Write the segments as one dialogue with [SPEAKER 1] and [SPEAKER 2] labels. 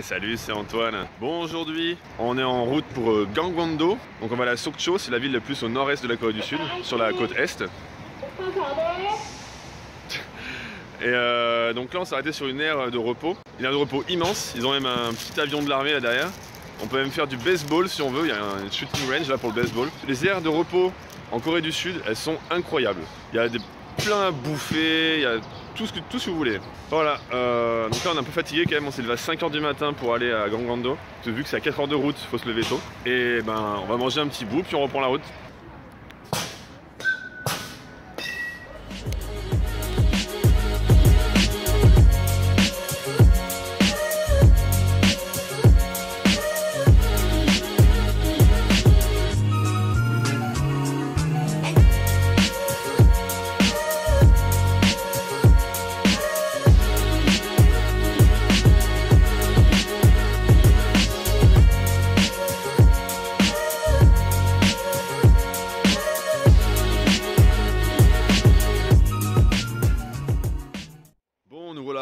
[SPEAKER 1] Ouais, salut, c'est Antoine. Bon, aujourd'hui, on est en route pour Gangwon-do. Donc on va aller à Sokcho, c'est la ville la plus au nord-est de la Corée du Sud, sur la côte est. Et donc là, on s'est arrêté sur une aire de repos. Une aire de repos immense. Ils ont même un petit avion de l'armée là derrière. On peut même faire du baseball si on veut. Il y a un shooting range là pour le baseball. Les aires de repos en Corée du Sud, elles sont incroyables. Il y a plein à bouffer, il y a tout ce que vous voulez. Voilà, donc là on est un peu fatigué quand même, on s'est levé à 5 h du matin pour aller à Gangwon-do. Vu que c'est à 4 heures de route, il faut se lever tôt. Et ben on va manger un petit bout puis on reprend la route.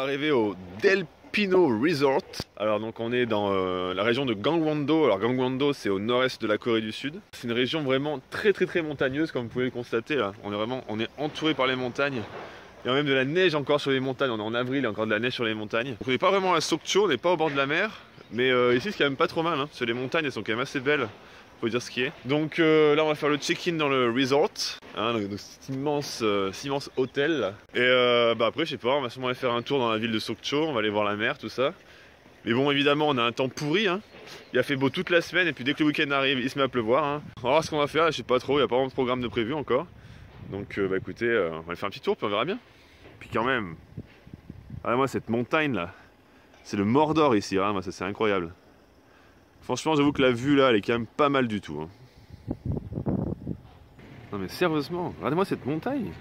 [SPEAKER 1] Arrivé au Del Pino Resort. Alors donc on est dans la région de Gangwon-do. Alors Gangwon-do c'est au nord-est de la Corée du Sud. C'est une région vraiment très montagneuse comme vous pouvez le constater là. On est entouré par les montagnes. Il y a même de la neige encore sur les montagnes. On est en avril, il y a encore de la neige sur les montagnes. Donc on n'est pas vraiment à Sokcho, on n'est pas au bord de la mer. Mais ici c'est quand même pas trop mal hein, parce que les montagnes elles sont quand même assez belles. Faut dire ce qui est. Donc là on va faire le check-in dans le resort, hein, donc cet immense hôtel. Et après je sais pas, on va sûrement aller faire un tour dans la ville de Sokcho, on va aller voir la mer, tout ça. Mais bon évidemment on a un temps pourri, hein. Il a fait beau toute la semaine et puis dès que le week-end arrive il se met à pleuvoir. Hein. On va voir ce qu'on va faire, je sais pas trop, il n'y a pas vraiment de programme de prévu encore. Donc écoutez, on va aller faire un petit tour puis on verra bien. Puis quand même, regardez-moi cette montagne là, c'est le Mordor ici, regardez-moi ça c'est incroyable. Franchement, j'avoue que la vue là, elle est quand même pas mal du tout. Hein. Non mais sérieusement, regardez-moi cette montagne.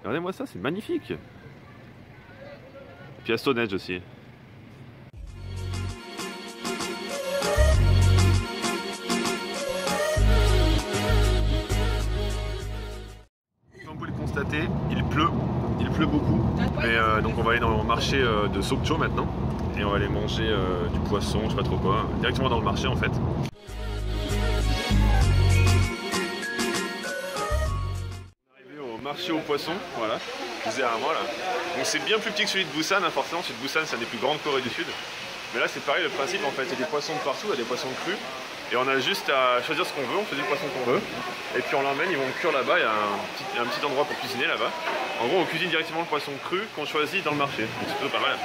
[SPEAKER 1] Regardez-moi ça, c'est magnifique. Et puis il y a Stonehenge aussi. Comme vous pouvez le constater, il pleut beaucoup. Et donc on va aller dans le marché de Sokcho maintenant. Et on va aller manger du poisson, je sais pas trop quoi, directement dans le marché en fait. On est arrivé au marché aux poissons, voilà, je disais à moi là. Donc c'est bien plus petit que celui de Busan, hein, forcément, celui de Busan c'est un des plus grands de Corée du Sud. Mais là c'est pareil, le principe en fait, il y a des poissons de partout, il y a des poissons crus. Et on a juste à choisir ce qu'on veut, on choisit le poisson qu'on veut. Et puis on l'emmène, ils vont cuire là-bas, il y a un petit endroit pour cuisiner là-bas. En gros on cuisine directement le poisson cru qu'on choisit dans le marché, donc c'est plutôt pas mal.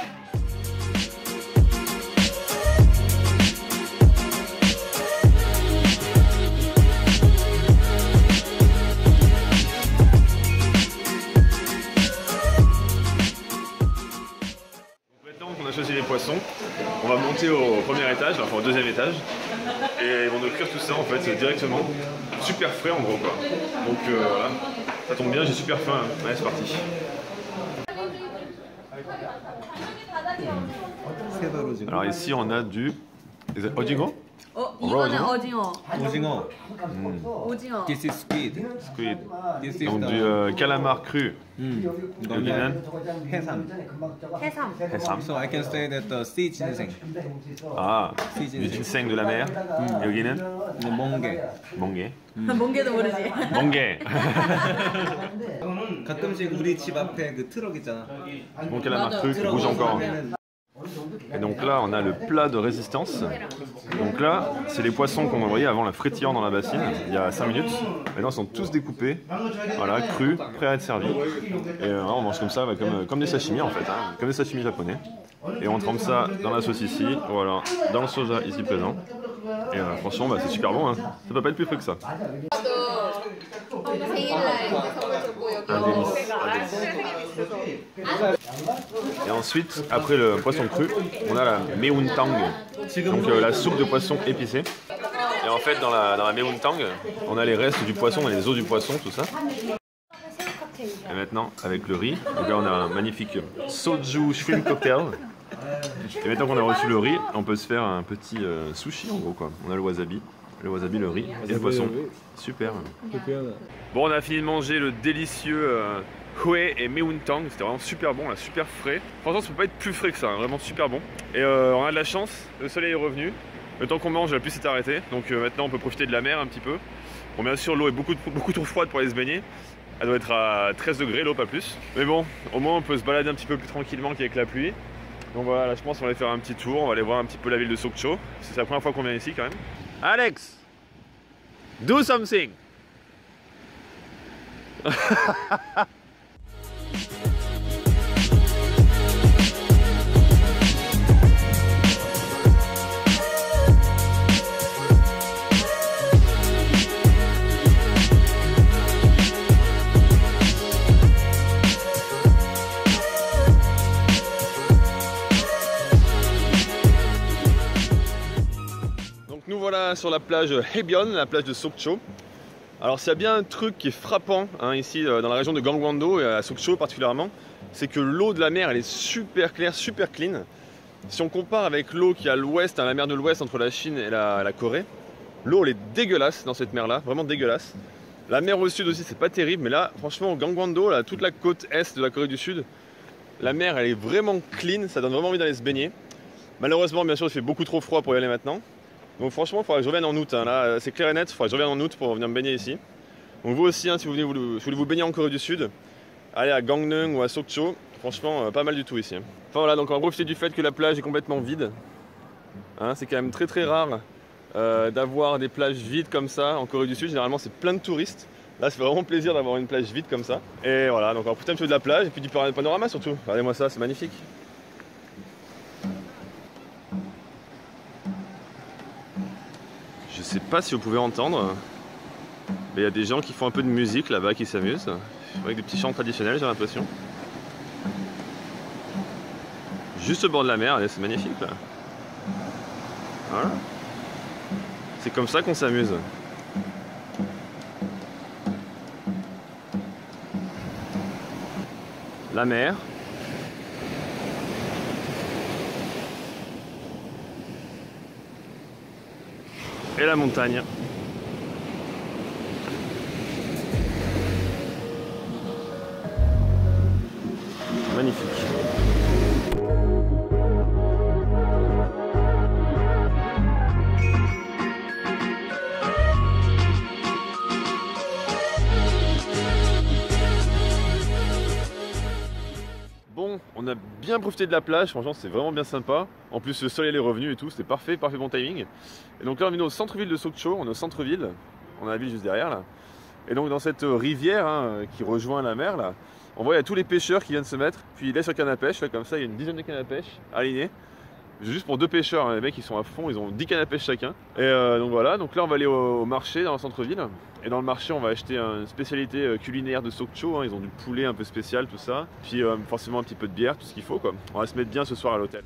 [SPEAKER 1] On a choisi les poissons, on va monter au premier étage, enfin au deuxième étage, et ils vont nous cuire tout ça en fait directement, super frais en gros quoi. Donc voilà, ça tombe bien, j'ai super faim, hein. Allez c'est parti. Alors ici on a du 오징어?
[SPEAKER 2] 이거는 오징어.
[SPEAKER 3] 오징어.
[SPEAKER 2] 오징어.
[SPEAKER 3] This is squid.
[SPEAKER 1] Squid.
[SPEAKER 3] This is
[SPEAKER 1] Donc du calamar cru.
[SPEAKER 3] 이거는 해삼.
[SPEAKER 2] 해삼.
[SPEAKER 3] So I can say that the sea ginseng.
[SPEAKER 1] Ah, du ginseng de la mer. 여기는
[SPEAKER 3] 멍게.
[SPEAKER 1] 멍게.
[SPEAKER 2] 멍게도 모르지.
[SPEAKER 1] 멍게.
[SPEAKER 3] 가끔씩 우리 집 앞에 그 트럭 있잖아.
[SPEAKER 1] Bon calamar cru qui bouge encore. Et donc là on a le plat de résistance. Donc là c'est les poissons qu'on envoyait avant la frétillant dans la bassine il y a 5 minutes. Maintenant ils sont tous découpés, voilà, crus, prêts à être servis. Et on mange comme ça, comme des sashimi en fait, hein, comme des sashimi japonais. Et on trempe ça dans la sauce ici, voilà, dans le soja ici présent. Et franchement c'est super bon, hein. Ça peut pas être plus frais que ça. Un délice. Et ensuite, après le poisson cru, on a la meontang, donc la soupe de poisson épicée. Et en fait, dans la meontang, on a les restes du poisson, on a les os du poisson, tout ça. Et maintenant, avec le riz, donc là on a un magnifique soju shrimp cocktail. Et maintenant qu'on a reçu le riz, on peut se faire un petit sushi en gros quoi. On a le wasabi, le riz et le poisson. Super. Bon, on a fini de manger le délicieux Hue et Meuntang. C'était vraiment super bon, là, super frais. Franchement, ça peut pas être plus frais que ça, hein, vraiment super bon. Et on a de la chance, le soleil est revenu. Le temps qu'on mange, la pluie s'est arrêtée. Donc maintenant, on peut profiter de la mer un petit peu. Bon, bien sûr, l'eau est beaucoup trop froide pour aller se baigner. Elle doit être à 13 degrés, l'eau, pas plus. Mais bon, au moins, on peut se balader un petit peu plus tranquillement qu'avec la pluie. Donc voilà, là, je pense qu'on va aller faire un petit tour. On va aller voir un petit peu la ville de Sokcho. C'est la première fois qu'on vient ici, quand même. Alex! Do something! Nous voilà sur la plage Haebyeon, la plage de Sokcho. Alors s'il y a bien un truc qui est frappant hein, ici dans la région de Gangwon-do et à Sokcho particulièrement, c'est que l'eau de la mer elle est super claire, super clean. Si on compare avec l'eau qui est à l'ouest, la mer de l'ouest entre la Chine et la Corée, l'eau elle est dégueulasse dans cette mer là, vraiment dégueulasse. La mer au sud aussi c'est pas terrible, mais là franchement au Gangwon-do, là, toute la côte est de la Corée du Sud, la mer elle est vraiment clean, ça donne vraiment envie d'aller se baigner. Malheureusement bien sûr il fait beaucoup trop froid pour y aller maintenant. Donc franchement, il faudra que je revienne en août, hein. Là c'est clair et net, il faudra que je revienne en août pour venir me baigner ici. Donc vous aussi, hein, si vous voulez vous baigner en Corée du Sud, allez à Gangneung ou à Sokcho, franchement pas mal du tout ici. Enfin voilà, donc on va profiter du fait que la plage est complètement vide. Hein, c'est quand même très rare d'avoir des plages vides comme ça en Corée du Sud, généralement c'est plein de touristes. Là ça fait vraiment plaisir d'avoir une plage vide comme ça. Et voilà, donc on va profiter un petit peu de la plage et puis du panorama surtout. Regardez-moi ça, c'est magnifique. Je sais pas si vous pouvez entendre, mais il y a des gens qui font un peu de musique là-bas, qui s'amusent, avec des petits chants traditionnels, j'ai l'impression. Juste au bord de la mer, c'est magnifique là. Voilà. C'est comme ça qu'on s'amuse. La mer. Et la montagne. Magnifique. Bon, on a bien profité de la plage, franchement c'est vraiment bien sympa. En plus le soleil est revenu et tout, c'était parfait, bon timing. Et donc là on est au centre-ville de Sokcho, on est au centre-ville, on a la ville juste derrière là. Et donc dans cette rivière hein, qui rejoint la mer là, on voit il y a tous les pêcheurs qui viennent se mettre, puis là sur le canne à pêche, là, comme ça il y a une dizaine de cannes à pêche alignées. Juste pour deux pêcheurs, hein, les mecs ils sont à fond, ils ont 10 cannes à pêche chacun. Et donc voilà, donc là on va aller au marché dans le centre-ville. Et dans le marché on va acheter une spécialité culinaire de Sokcho, hein. Ils ont du poulet un peu spécial, tout ça. Puis forcément un petit peu de bière, tout ce qu'il faut quoi. On va se mettre bien ce soir à l'hôtel.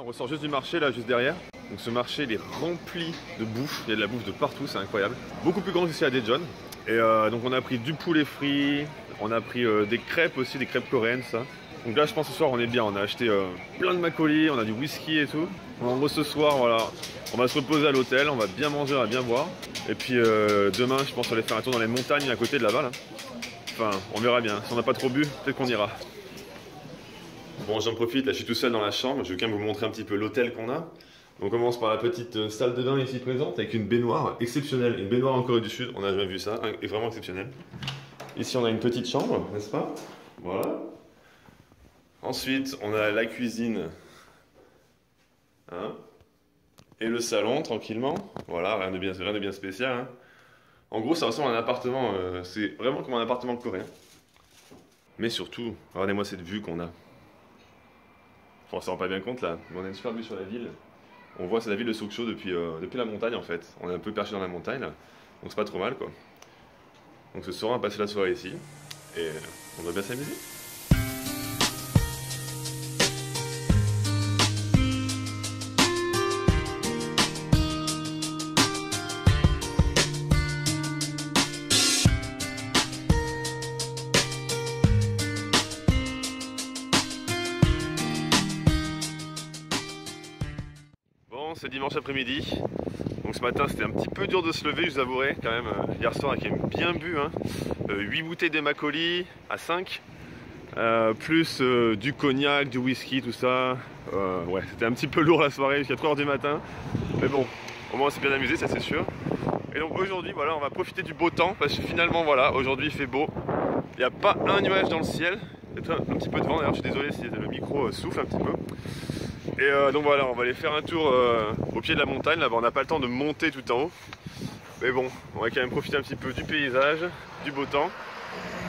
[SPEAKER 1] On sort juste du marché là juste derrière. Donc ce marché il est rempli de bouffe, il y a de la bouffe de partout, c'est incroyable. Beaucoup plus grand qu'ici à Daejeon. Et donc on a pris du poulet frit, on a pris des crêpes aussi, des crêpes coréennes ça. Donc là je pense ce soir on est bien, on a acheté plein de makgeolli, on a du whisky et tout. En gros ce soir voilà, on va se reposer à l'hôtel, on va bien manger, on va bien boire. Et puis demain je pense qu'on va aller faire un tour dans les montagnes à côté de là-bas là. Enfin on verra bien, si on n'a pas trop bu, peut-être qu'on ira. Bon, j'en profite, là je suis tout seul dans la chambre, je vais quand même vous montrer un petit peu l'hôtel qu'on a. On commence par la petite salle de bain ici présente avec une baignoire exceptionnelle. Une baignoire en Corée du Sud, on n'a jamais vu ça, est vraiment exceptionnel. Ici on a une petite chambre, n'est-ce pas? Voilà. Ensuite on a la cuisine. Hein, et le salon tranquillement. Voilà, rien de bien spécial. Hein. En gros ça ressemble à un appartement, c'est vraiment comme un appartement coréen. Mais surtout, regardez-moi cette vue qu'on a. Enfin, on s'en rend pas bien compte là, mais on a une super vue sur la ville. On voit c'est la ville de Sokcho depuis la montagne en fait. On est un peu perché dans la montagne là, donc c'est pas trop mal quoi. Donc ce soir on va passer la soirée ici et on va bien s'amuser. ce dimanche après-midi. Donc ce matin c'était un petit peu dur de se lever, je vous avouerai quand même. Hier soir on a quand même bien bu, hein. 8 bouteilles de Makgeolli à 5. Plus du cognac, du whisky, tout ça. Ouais, c'était un petit peu lourd la soirée jusqu'à 3 h du matin. Mais bon, au moins on s'est bien amusé, ça c'est sûr. Et donc aujourd'hui, voilà, on va profiter du beau temps parce que finalement, voilà, aujourd'hui il fait beau. Il n'y a pas un nuage dans le ciel. Il y a un petit peu de vent d'ailleurs, je suis désolé si le micro souffle un petit peu. Et donc voilà, on va aller faire un tour au pied de la montagne. Là-bas, on n'a pas le temps de monter tout en haut. Mais bon, on va quand même profiter un petit peu du paysage, du beau temps.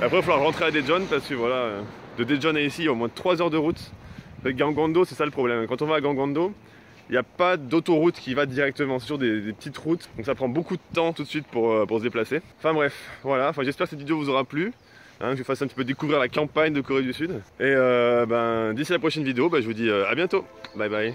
[SPEAKER 1] Et après, il va falloir rentrer à Daejeon parce que voilà, de Daejeon à ici, il y a au moins 3 heures de route. Avec Gangwon-do, c'est ça le problème. Quand on va à Gangwon-do, il n'y a pas d'autoroute qui va directement, c'est toujours des petites routes. Donc ça prend beaucoup de temps tout de suite pour se déplacer. Enfin bref, voilà, j'espère que cette vidéo vous aura plu. Hein, que je vous fasse un petit peu découvrir la campagne de Corée du Sud. Et d'ici la prochaine vidéo, je vous dis à bientôt. Bye bye.